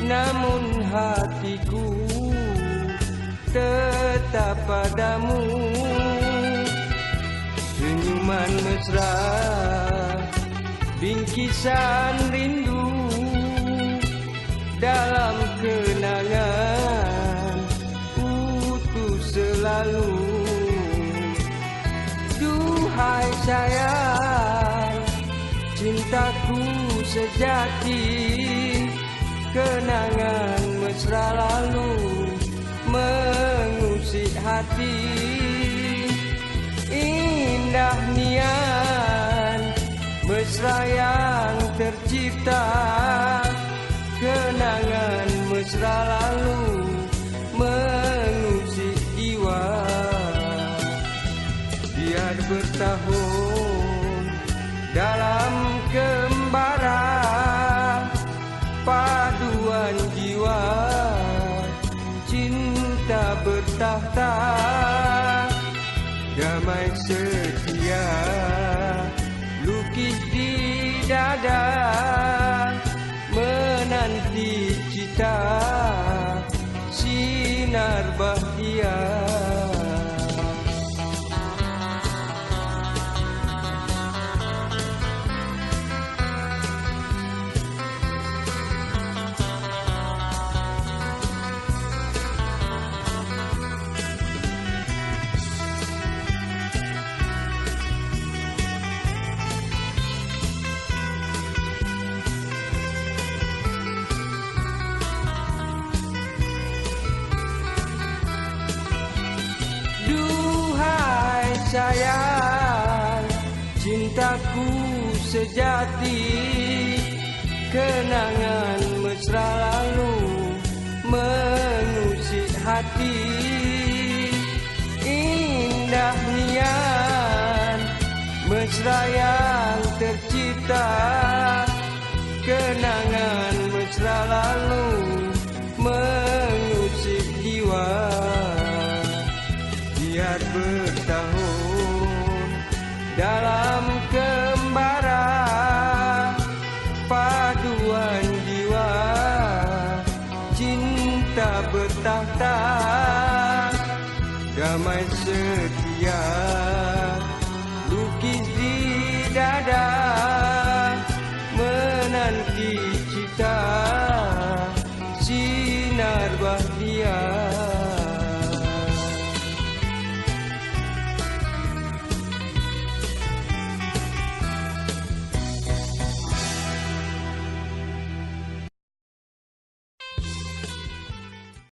namun hatiku tetap padamu. Senyuman mesra, bingkisan rindu dalam kenangan utuh selalu. Duhai sayang, cintaku sejati, kenangan mesra lalu mengusik hati. Indah nian mesra yang tercipta, kenangan mesra lalu mengusik jiwa. Biar bertahun dalam kembara, paduan jiwa cinta bertahta. Damai setia lukis di dada, menanti cita sinar bahagia. Sayang, cintaku sejati, kenangan mesra lalu mengusik hati. Indah nian mesra yang tercipta, kenangan mesra lalu mengusik jiwa. Biar bertahun dalam kembara, paduan jiwa cinta bertahta. Damai setia